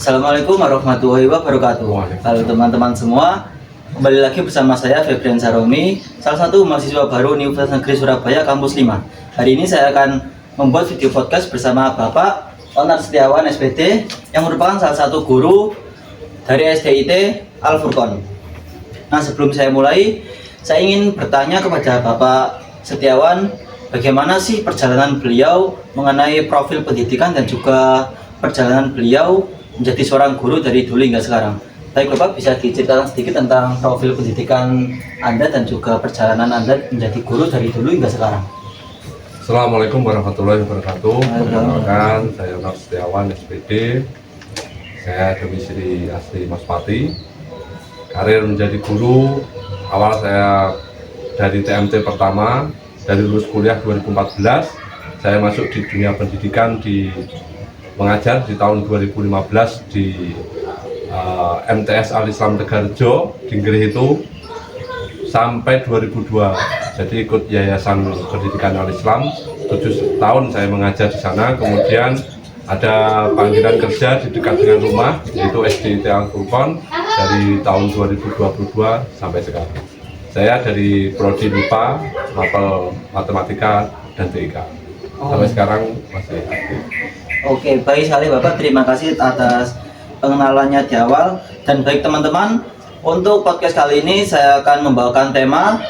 Assalamualaikum warahmatullahi wabarakatuh. Halo teman-teman semua, kembali lagi bersama saya Febrian Saromi, salah satu mahasiswa baru Universitas Negeri Surabaya Kampus 5. Hari ini saya akan membuat video podcast bersama Bapak Onar Setiawan SPD yang merupakan salah satu guru dari SDIT Al Furqon. Nah, sebelum saya mulai, saya ingin bertanya kepada Bapak Setiawan, bagaimana sih perjalanan beliau mengenai profil pendidikan dan juga perjalanan beliau menjadi seorang guru dari dulu hingga sekarang. Baik Bapak, bisa diceritakan sedikit tentang profil pendidikan Anda dan juga perjalanan Anda menjadi guru dari dulu hingga sekarang. Assalamualaikum warahmatullahi wabarakatuh. Perkenalkan, saya Onar Setiawan SPD. Saya domisili asli Maspati. Karir menjadi guru, awal saya dari TMT pertama, dari lulus kuliah 2014. Saya masuk di dunia pendidikan mengajar di tahun 2015 di MTS Al Islam Tegarjo di Nggih itu sampai 2002. Jadi ikut Yayasan Pendidikan Al Islam 7 tahun saya mengajar di sana. Kemudian ada panggilan kerja di dekat dengan rumah, yaitu SDIT Al Furqon dari tahun 2022 sampai sekarang. Saya dari prodi MIPA, Mapel Matematika dan TIK. Sampai sekarang masih aktif. Oke, baik sekali Bapak, terima kasih atas pengenalannya di awal. Dan baik teman-teman, untuk podcast kali ini saya akan membawakan tema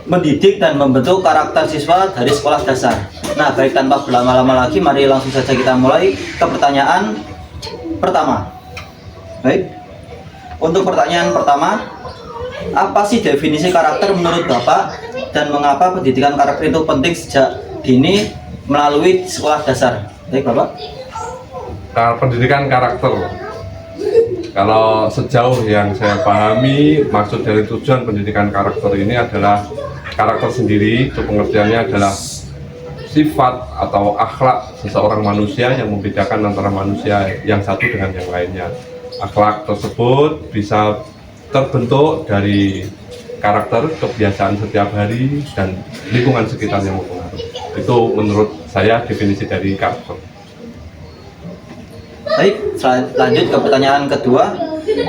mendidik dan membentuk karakter siswa dari sekolah dasar. Nah, baik tanpa berlama-lama lagi, mari langsung saja kita mulai ke pertanyaan pertama. Baik, untuk pertanyaan pertama, apa sih definisi karakter menurut Bapak dan mengapa pendidikan karakter itu penting sejak dini melalui sekolah dasar? Baik Bapak. Pendidikan karakter, kalau sejauh yang saya pahami, maksud dari tujuan pendidikan karakter ini adalah karakter sendiri. Itu pengertiannya adalah sifat atau akhlak seseorang manusia yang membedakan antara manusia yang satu dengan yang lainnya. Akhlak tersebut bisa terbentuk dari karakter, kebiasaan setiap hari, dan lingkungan sekitar yang mempengaruhi. Itu menurut saya definisi dari karakter. Baik, lanjut ke pertanyaan kedua.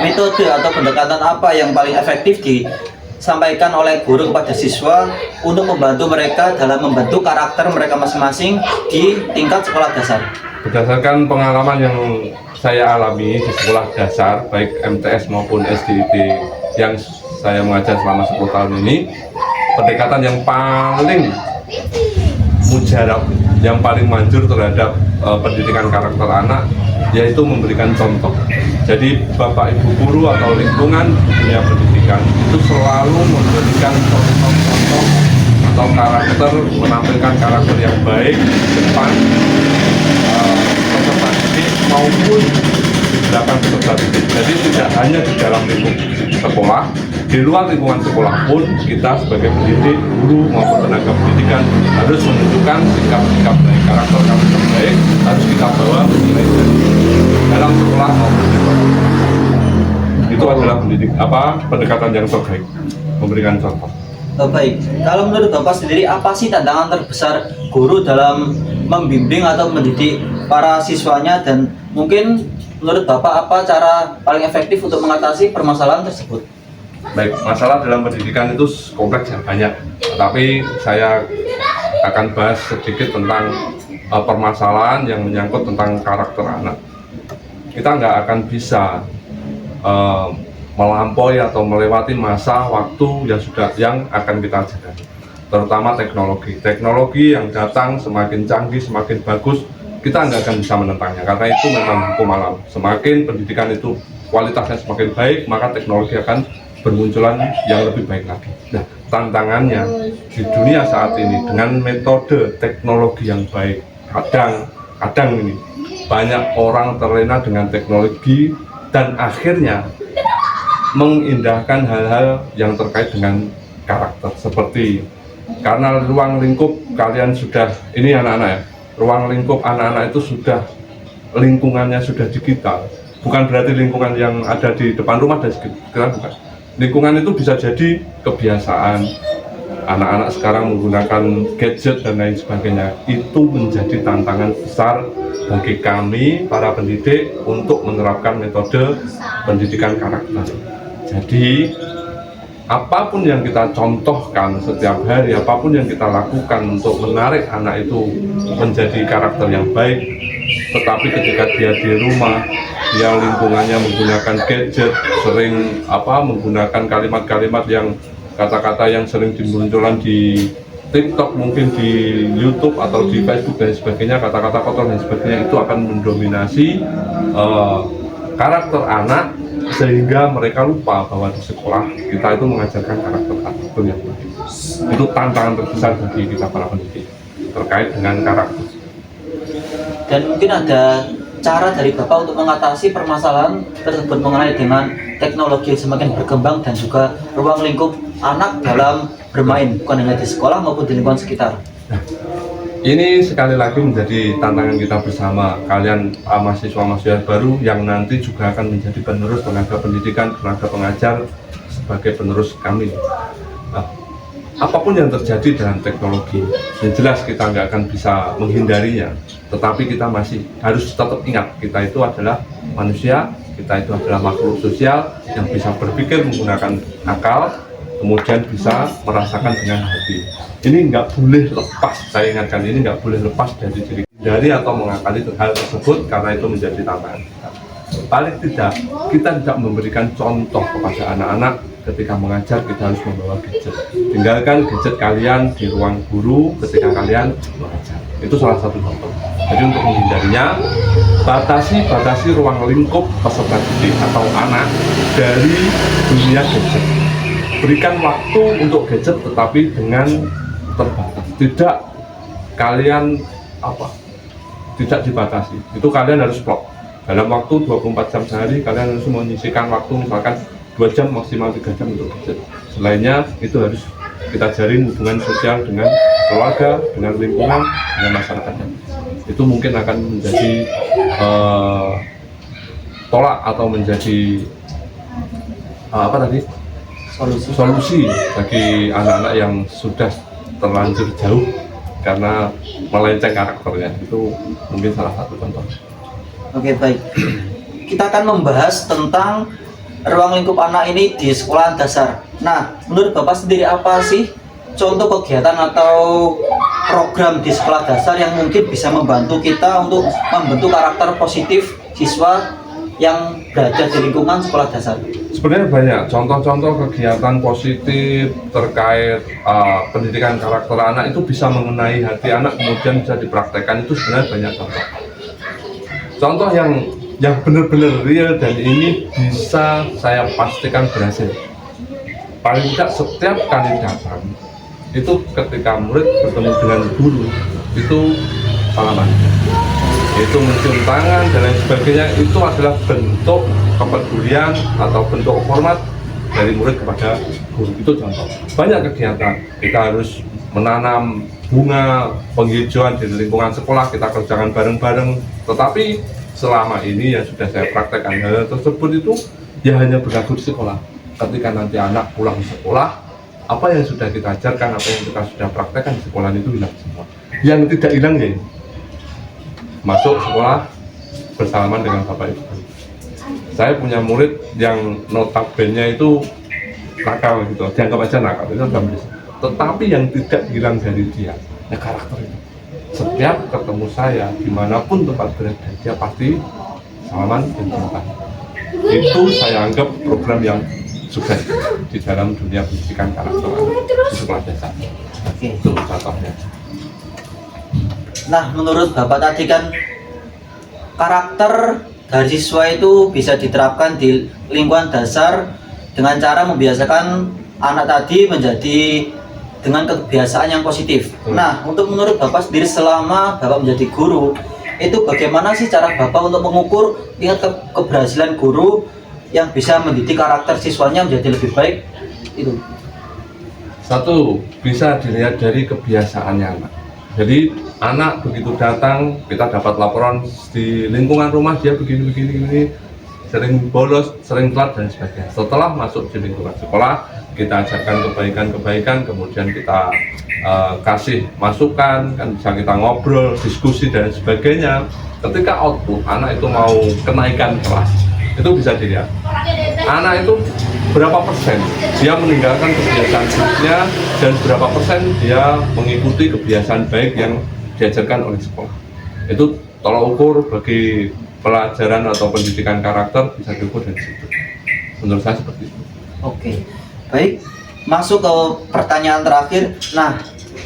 Metode atau pendekatan apa yang paling efektif disampaikan oleh guru kepada siswa untuk membantu mereka dalam membentuk karakter mereka masing-masing di tingkat sekolah dasar? Berdasarkan pengalaman yang saya alami di sekolah dasar, baik MTS maupun SDIT yang saya mengajar selama 10 tahun ini, pendekatan yang paling mujarab, yang paling manjur terhadap pendidikan karakter anak, yaitu memberikan contoh. Jadi Bapak Ibu guru atau lingkungan dunia pendidikan itu selalu memberikan contoh-contoh atau karakter, menampilkan karakter yang baik di depan peserta didik maupun di belakang peserta didik. Jadi tidak hanya di dalam lingkup sekolah, di luar lingkungan sekolah pun kita sebagai pendidik, guru maupun tenaga pendidikan harus menunjukkan sikap-sikap baik, karakter baik harus kita bawa menilai dalam sekolah maupun di luar. Itu adalah pendekatan yang terbaik, memberikan contoh. Baik, kalau menurut Bapak sendiri, apa sih tantangan terbesar guru dalam membimbing atau mendidik para siswanya, dan mungkin menurut Bapak apa cara paling efektif untuk mengatasi permasalahan tersebut? Baik, masalah dalam pendidikan itu kompleks ya, banyak. Tapi saya akan bahas sedikit tentang permasalahan yang menyangkut tentang karakter anak. Kita nggak akan bisa melampaui atau melewati masa waktu yang akan kita jalani, terutama teknologi yang datang semakin canggih, semakin bagus, kita nggak akan bisa menentangnya, karena itu memang hukum alam. Semakin pendidikan itu kualitasnya semakin baik, maka teknologi akan bermunculan yang lebih baik lagi. Nah, tantangannya di dunia saat ini dengan metode teknologi yang baik, kadang ini banyak orang terlena dengan teknologi dan akhirnya mengindahkan hal-hal yang terkait dengan karakter, seperti karena ruang lingkup kalian sudah, ini anak-anak ya, ruang lingkup anak-anak itu sudah, lingkungannya sudah digital. Bukan berarti lingkungan yang ada di depan rumah dan sekitar, bukan. Lingkungan itu bisa jadi kebiasaan, anak-anak sekarang menggunakan gadget dan lain sebagainya, itu menjadi tantangan besar bagi kami para pendidik untuk menerapkan metode pendidikan karakter. Jadi apapun yang kita contohkan setiap hari, apapun yang kita lakukan untuk menarik anak itu menjadi karakter yang baik, tetapi ketika dia di rumah, dia lingkungannya menggunakan gadget, sering menggunakan kalimat-kalimat yang kata-kata yang sering dimunculkan di TikTok, mungkin di YouTube atau di Facebook dan sebagainya, kata-kata kotor dan sebagainya, itu akan mendominasi karakter anak, sehingga mereka lupa bahwa di sekolah kita itu mengajarkan karakter yang baik. Itu tantangan terbesar bagi kita para pendidik terkait dengan karakter. Dan mungkin ada cara dari Bapak untuk mengatasi permasalahan tersebut mengenai dengan teknologi yang semakin berkembang dan juga ruang lingkup anak dalam bermain, bukan hanya di sekolah maupun di lingkungan sekitar. Nah, ini sekali lagi menjadi tantangan kita bersama, kalian mahasiswa-mahasiswa baru yang nanti juga akan menjadi penerus tenaga pendidikan, tenaga pengajar sebagai penerus kami. Nah, apapun yang terjadi dalam teknologi, yang jelas kita nggak akan bisa menghindarinya, tetapi kita masih harus tetap ingat, kita itu adalah manusia, kita itu adalah makhluk sosial yang bisa berpikir menggunakan akal, kemudian bisa merasakan dengan hati. Ini nggak boleh lepas, saya ingatkan, ini nggak boleh lepas dari atau mengakali hal tersebut, karena itu menjadi tantangan kita. Paling tidak, kita tidak memberikan contoh kepada anak-anak ketika mengajar, kita harus membawa gadget. Tinggalkan gadget kalian di ruang guru ketika kalian mengajar. Itu salah satu contoh. Jadi untuk menghindarinya, batasi ruang lingkup peserta didik atau anak dari dunia gadget. Berikan waktu untuk gadget tetapi dengan terbatas. Tidak kalian tidak dibatasi. Itu kalian harus block. Dalam waktu 24 jam sehari kalian harus menyisihkan waktu misalkan 2 jam maksimal 3 jam untuk gadget. Selainnya itu harus kita jalin hubungan sosial dengan keluarga, dengan lingkungan, dengan masyarakat. Itu mungkin akan menjadi tolak atau menjadi solusi bagi anak-anak yang sudah terlanjur jauh karena melenceng karakternya. Itu mungkin salah satu contoh. Oke, baik. Kita akan membahas tentang ruang lingkup anak ini di sekolah dasar. Nah, menurut Bapak sendiri apa sih contoh kegiatan atau program di sekolah dasar yang mungkin bisa membantu kita untuk membentuk karakter positif siswa yang berada di lingkungan sekolah dasar? Sebenarnya banyak contoh-contoh kegiatan positif terkait pendidikan karakter anak, itu bisa mengenai hati anak kemudian bisa dipraktekkan. Itu sebenarnya banyak contoh yang benar-benar real dan ini bisa saya pastikan berhasil. Paling tidak setiap kali datang itu ketika murid bertemu dengan guru itu salaman, itu mencium tangan dan lain sebagainya. Itu adalah bentuk kepedulian atau bentuk hormat dari murid kepada guru. Itu contoh. Banyak kegiatan, kita harus menanam bunga penghijauan di lingkungan sekolah, kita kerjakan bareng-bareng. Tetapi selama ini yang sudah saya praktekkan hal tersebut itu ya hanya berlaku di sekolah. Ketika nanti anak pulang sekolah, apa yang sudah kita ajarkan, apa yang kita sudah praktekkan di sekolah itu hilang semua. Yang tidak hilang ya masuk sekolah bersalaman dengan bapak ibu. Saya punya murid yang notabene itu nakal gitu, dianggap aja nakal, itu gampang. Tetapi yang tidak hilang dari dia, ya karakter itu. Setiap ketemu saya, dimanapun tempat berada, dia pasti salaman dan ciuman. Itu saya anggap program yang sukses di dalam dunia pendidikan karakter di sekolah dasar. Oke. Itu contohnya. Nah, menurut Bapak tadi kan karakter dari siswa itu bisa diterapkan di lingkungan dasar dengan cara membiasakan anak tadi menjadi dengan kebiasaan yang positif. Nah, untuk menurut Bapak sendiri selama Bapak menjadi guru, itu bagaimana sih cara Bapak untuk mengukur tingkat keberhasilan guru yang bisa mendidik karakter siswanya menjadi lebih baik? Itu. Satu, bisa dilihat dari kebiasaannya anak. Jadi anak begitu datang, kita dapat laporan di lingkungan rumah dia begini. sering bolos, sering telat dan sebagainya. Setelah masuk di lingkungan sekolah, kita ajarkan kebaikan-kebaikan, kemudian kita kasih masukan, kan bisa kita ngobrol, diskusi dan sebagainya. Ketika output anak itu mau kenaikan kelas, itu bisa dilihat anak itu berapa persen dia meninggalkan kebiasaan buruknya dan berapa persen dia mengikuti kebiasaan baik yang diajarkan oleh sekolah. Itu tolak ukur bagi pelajaran atau pendidikan karakter bisa diukur dari situ. Menurut saya seperti itu. Oke, baik. Masuk ke pertanyaan terakhir. Nah,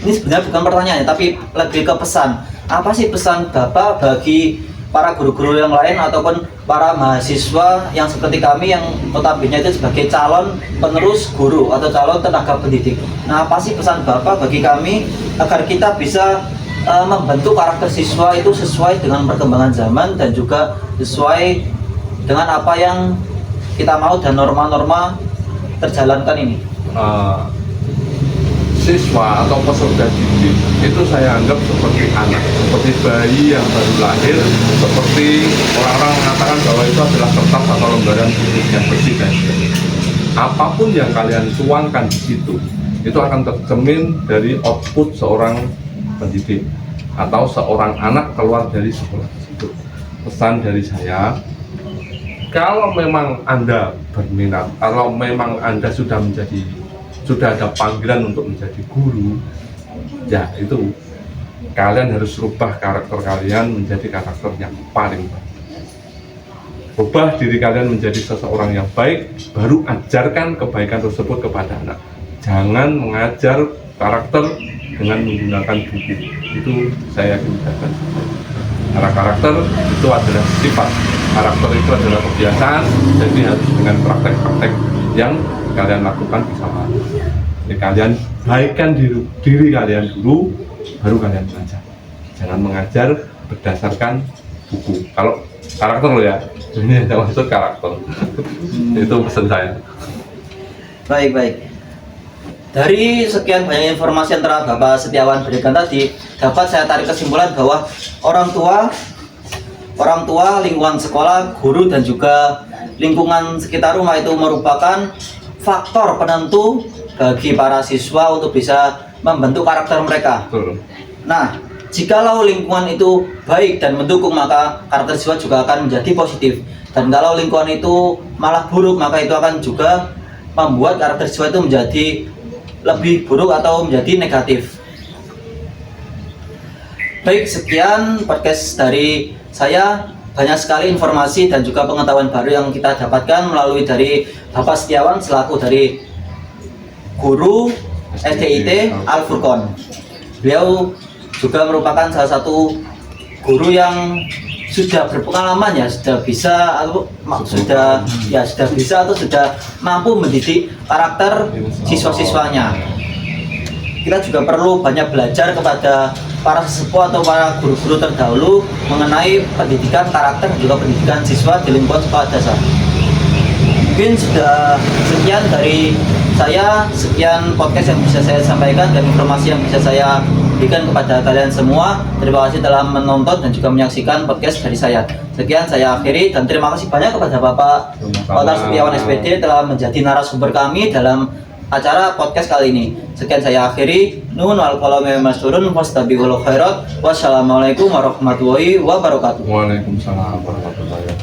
ini sebenarnya bukan pertanyaan, tapi lebih ke pesan. Apa sih pesan Bapak bagi para guru-guru yang lain ataupun para mahasiswa yang seperti kami yang notabene itu sebagai calon penerus guru atau calon tenaga pendidik? Nah, apa sih pesan Bapak bagi kami agar kita bisa membentuk karakter siswa itu sesuai dengan perkembangan zaman dan juga sesuai dengan apa yang kita mau dan norma-norma terjalankan ini? Siswa atau peserta didik itu saya anggap seperti anak, seperti bayi yang baru lahir, seperti orang-orang mengatakan bahwa itu adalah kertas atau lembaran tulis yang bersih dan sebagainya. Apapun yang kalian tuangkan di situ, itu akan tercermin dari output seorang pendidik atau seorang anak keluar dari sekolah tersebut. Pesan dari saya, kalau memang Anda berminat, kalau memang Anda sudah ada panggilan untuk menjadi guru, ya itu kalian harus rubah karakter kalian menjadi karakter yang paling baik. Rubah diri kalian menjadi seseorang yang baik, baru ajarkan kebaikan tersebut kepada anak. Jangan mengajar karakter dengan menggunakan buku. Itu saya yakin tidak akan. Karena karakter itu adalah sifat, karakter itu adalah kebiasaan, jadi harus dengan praktek-praktek yang kalian lakukan bersama. Jadi kalian baikkan diri kalian dulu, baru kalian belajar. Jangan mengajar berdasarkan buku. Kalau karakter lo ya, ini yang maksud karakter. Itu pesan saya. Baik. Dari sekian banyak informasi yang telah Bapak Setiawan berikan tadi, dapat saya tarik kesimpulan bahwa orang tua, lingkungan sekolah, guru dan juga lingkungan sekitar rumah itu merupakan faktor penentu bagi para siswa untuk bisa membentuk karakter mereka. Betul. Nah, jikalau lingkungan itu baik dan mendukung, maka karakter siswa juga akan menjadi positif. Dan kalau lingkungan itu malah buruk, maka itu akan juga membuat karakter siswa itu menjadi lebih buruk atau menjadi negatif. Baik, sekian podcast dari saya. Banyak sekali informasi dan juga pengetahuan baru yang kita dapatkan melalui dari Bapak Setiawan selaku dari guru SDIT Al Furqon. Beliau juga merupakan salah satu guru yang sudah berpengalaman ya, sudah bisa atau sudah mampu mendidik karakter siswa-siswanya. Kita juga perlu banyak belajar kepada para sesepuh atau para guru-guru terdahulu mengenai pendidikan karakter dan juga pendidikan siswa di lingkungan sekolah dasar. Mungkin sudah sekian dari saya, sekian podcast yang bisa saya sampaikan dan informasi yang bisa saya berikan kepada kalian semua. Terima kasih telah menonton dan juga menyaksikan podcast dari saya. Sekian saya akhiri dan terima kasih banyak kepada Bapak Setiawan SPD telah menjadi narasumber kami dalam acara podcast kali ini. Sekian saya akhiri. Nun wal qalam masturun fastabiqul khairat. Wassalamualaikum warahmatullahi wabarakatuh. Waalaikumsalam warahmatullahi wabarakatuh.